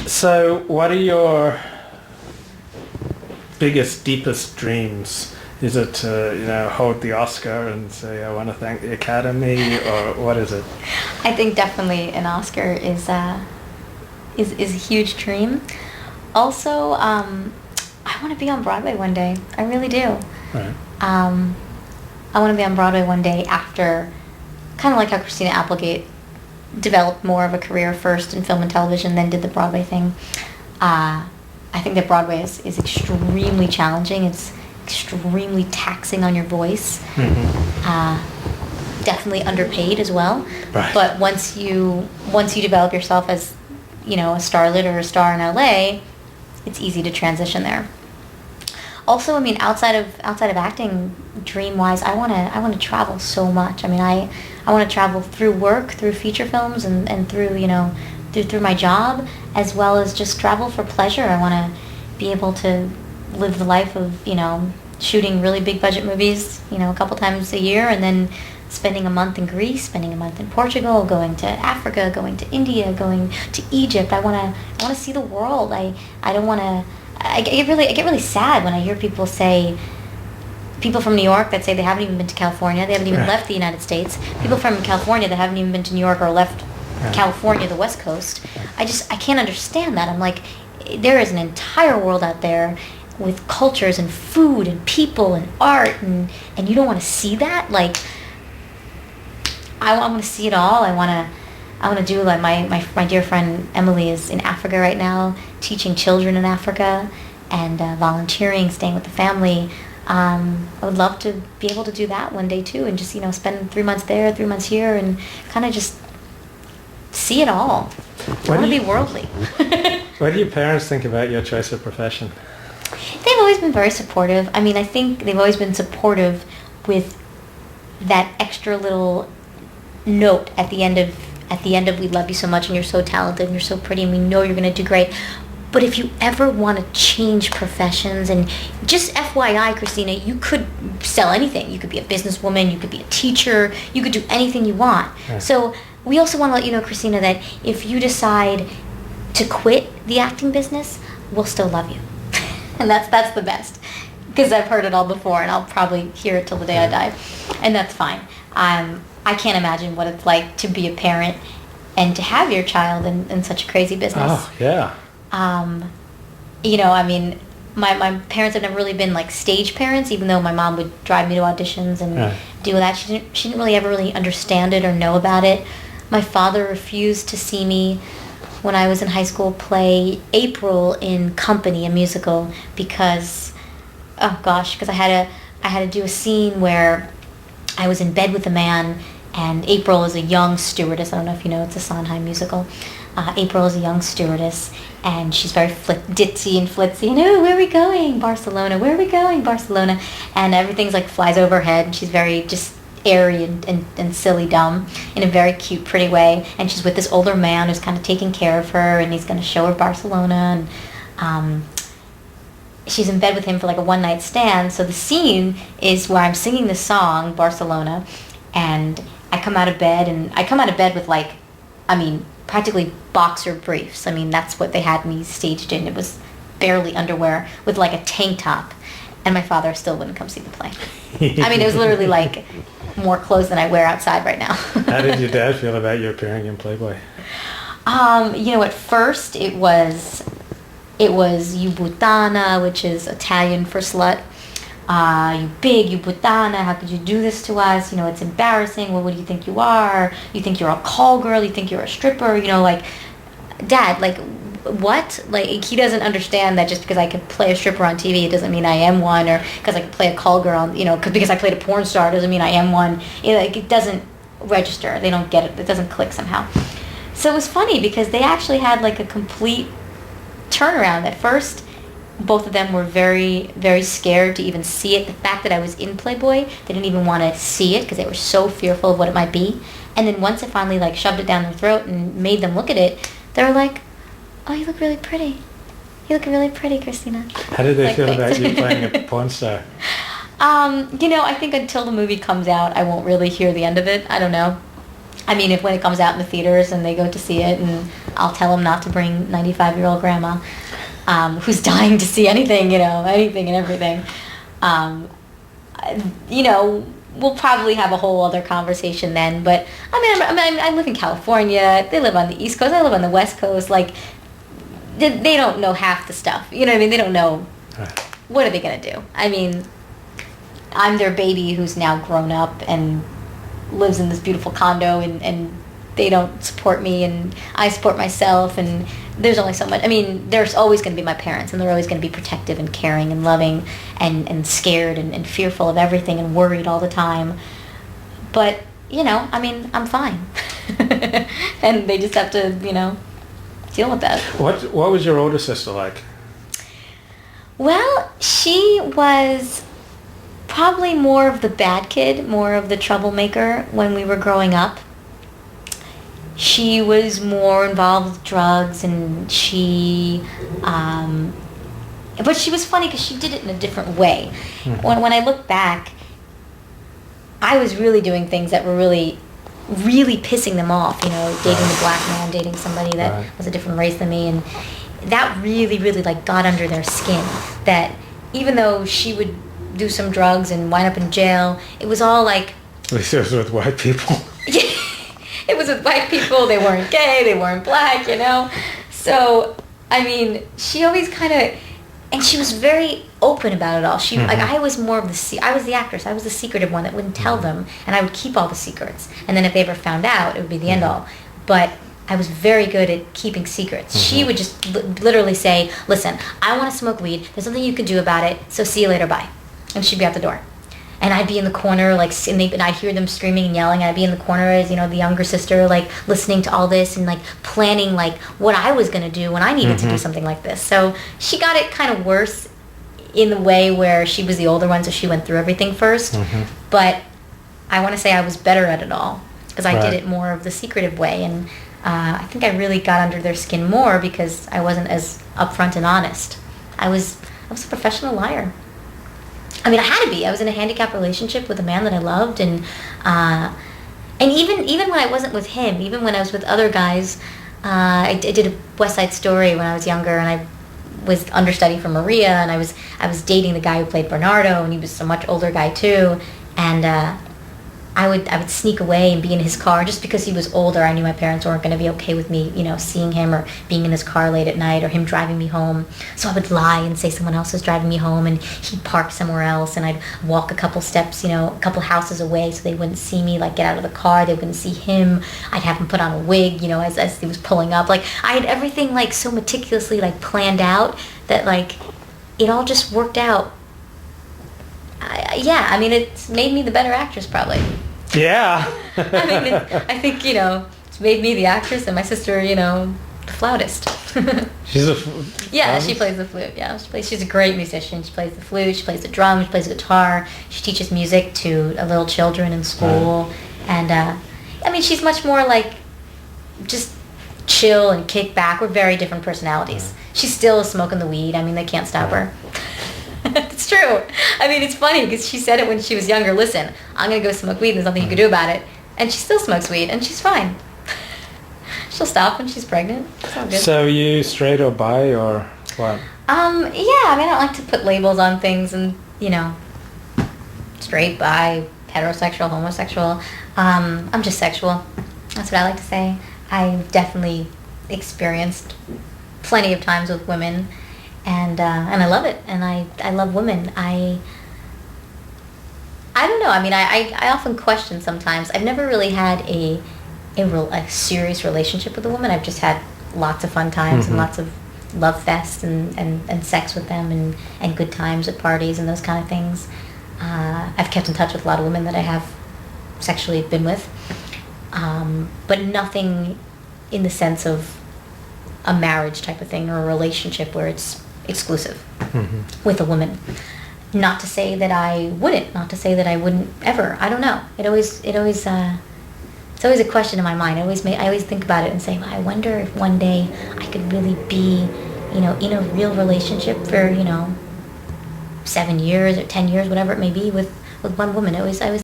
So, what are your biggest, deepest dreams? Is it to, hold the Oscar and say, I want to thank the Academy, or what is it? I think definitely an Oscar is a huge dream. Also, I want to be on Broadway one day. I really do. Right. I want to be on Broadway one day after, kind of like how Christina Applegate developed more of a career first in film and television, then did the Broadway thing. I think that Broadway is extremely challenging. It's extremely taxing on your voice. Mm-hmm. Definitely underpaid as well. Right. But once you develop yourself as, a starlet or a star in LA, it's easy to transition there. Also, I mean, outside of acting, dream-wise, I want to travel so much. I mean, I want to travel through work, through feature films, and through through my job, as well as just travel for pleasure. I want to be able to live the life of shooting really big budget movies, a couple times a year, and then spending a month in Greece, spending a month in Portugal, going to Africa, going to India, going to Egypt. I want to see the world. I don't want to. I get really sad when I hear people from New York that say they haven't even been to California, they haven't even left the United States. People from California that haven't even been to New York or left California, the West Coast. I can't understand that. I'm like, there is an entire world out there with cultures and food and people and art, and you don't want to see that? Like, I want to see it all. I want to do, like, my dear friend Emily is in Africa right now, teaching children in Africa and volunteering, staying with the family. I would love to be able to do that one day too, and just spend 3 months there, 3 months here, and kind of just see it all. I want to be worldly. What do your parents think about your choice of profession? They've always been very supportive. I mean, I think they've always been supportive with that extra little note at the end of we love you so much and you're so talented and you're so pretty and we know you're going to do great. But if you ever want to change professions, and just FYI, Christina, you could sell anything. You could be a businesswoman, you could be a teacher, you could do anything you want. Yeah. So we also want to let you know, Christina, that if you decide to quit the acting business, we'll still love you. And that's the best. Because I've heard it all before, and I'll probably hear it till the day I die. And that's fine. I can't imagine what it's like to be a parent and to have your child in such a crazy business. Oh, yeah. I mean, my parents have never really been like stage parents, even though my mom would drive me to auditions and do that. She didn't really ever really understand it or know about it. My father refused to see me when I was in high school play April in Company, a musical, because I had to do a scene where I was in bed with a man, and April is a young stewardess. I don't know if you know, it's a Sondheim musical. April is a young stewardess, and she's very ditzy and flitzy. And, where are we going? Barcelona. Where are we going? Barcelona. And everything's like flies over her head, and she's very just airy and silly dumb in a very cute, pretty way. And she's with this older man who's kind of taking care of her, and he's going to show her Barcelona. And she's in bed with him for like a one-night stand. So the scene is where I'm singing the song, Barcelona, and I come out of bed with like, practically boxer briefs. I mean, that's what they had me staged in. It was barely underwear with like a tank top, and my father still wouldn't come see the play. It was literally like more clothes than I wear outside right now. How did your dad feel about you appearing in Playboy? At first it was you puttana, which is Italian for slut. You big, you puttana, how could you do this to us? It's embarrassing. What do you think you are? You think you're a call girl? You think you're a stripper? Dad, like, what? Like, he doesn't understand that just because I could play a stripper on TV, it doesn't mean I am one, or because I could play a call girl on, because I played a porn star doesn't mean I am one. It doesn't register. They don't get it. It doesn't click somehow. So it was funny because they actually had like a complete turnaround. At first, both of them were very, very scared to even see it. The fact that I was in Playboy, they didn't even want to see it because they were so fearful of what it might be. And then once it finally like shoved it down their throat and made them look at it, they were like, "Oh, you look really pretty. You look really pretty, Christina." How did they feel about you playing a porn star? I think until the movie comes out, I won't really hear the end of it. I don't know. I mean, if when it comes out in the theaters and they go to see it, and I'll tell them not to bring 95-year-old grandma, who's dying to see anything, anything and everything. We'll probably have a whole other conversation then. But I live in California. They live on the East Coast. I live on the West Coast. Like, they don't know half the stuff. You know what I mean? They don't know. What are they gonna do? I mean, I'm their baby who's now grown up and lives in this beautiful condo, and they don't support me, and I support myself, and there's only so much. I mean, there's always going to be my parents, and they're always going to be protective and caring and loving and scared and fearful of everything and worried all the time. But, I'm fine. And they just have to, deal with that. What was your older sister like? Well, she was probably more of the bad kid, more of the troublemaker when we were growing up. She was more involved with drugs, and but she was funny because she did it in a different way. Mm-hmm. When I look back, I was really doing things that were really, really pissing them off, dating a black man, dating somebody that was a different race than me, and that really, really got under their skin. That even though she would do some drugs and wind up in jail, it was all like... At least it was with white people. It was with white people. They weren't gay. They weren't black, So, she always kind of... And she was very open about it all. She, I was more of I was the actress. I was the secretive one that wouldn't tell them, and I would keep all the secrets. And then if they ever found out, it would be the end all. But I was very good at keeping secrets. She would just literally say, listen, I want to smoke weed. There's nothing you can do about it, so see you later, bye. And she'd be out the door. And I'd be in the corner, and I'd hear them screaming and yelling. I'd be in the corner as, the younger sister, listening to all this and, planning, what I was going to do when I needed to do something like this. So she got it kind of worse in the way where she was the older one, so she went through everything first. But I want to say I was better at it all because I did it more of the secretive way. And I think I really got under their skin more because I wasn't as upfront and honest. I was a professional liar. I had to be. I was in a handicapped relationship with a man that I loved, and even when I wasn't with him, even when I was with other guys, I did a West Side Story when I was younger, and I was understudy for Maria, and I was dating the guy who played Bernardo, and he was a much older guy too, and I would sneak away and be in his car just because he was older. I knew my parents weren't going to be okay with me, seeing him or being in his car late at night or him driving me home. So I would lie and say someone else was driving me home, and he'd park somewhere else, and I'd walk a couple steps, a couple houses away so they wouldn't see me, get out of the car. They wouldn't see him. I'd have him put on a wig, as he was pulling up. I had everything so meticulously planned out that it all just worked out. It's made me the better actress probably. Yeah. I think, it's made me the actress and my sister, the flautist. She's Yeah, she plays the flute. Yeah, she's a great musician. She plays the flute, she plays the drums, she plays the guitar. She teaches music to little children in school. And, she's much more just chill and kick back. We're very different personalities. She's still smoking the weed. They can't stop her. It's true. It's funny because she said it when she was younger. Listen, I'm going to go smoke weed and there's nothing you can do about it. And she still smokes weed and she's fine. She'll stop when she's pregnant. It's all good. So you straight or bi or what? I don't like to put labels on things and, straight, bi, heterosexual, homosexual. I'm just sexual. That's what I like to say. I've definitely experienced plenty of times with women. And I love it, and I love women. I don't know. I often question sometimes. I've never really had a serious relationship with a woman. I've just had lots of fun times and lots of love fests and sex with them and good times at parties and those kind of things. I've kept in touch with a lot of women that I have sexually been with, but nothing in the sense of a marriage type of thing or a relationship where it's exclusive with a woman. Not to say that I wouldn't. Not to say that I wouldn't ever. I don't know. It's always a question in my mind. I always think about it and say, well, I wonder if one day I could really be, in a real relationship for 7 years or 10 years, whatever it may be, with one woman. I always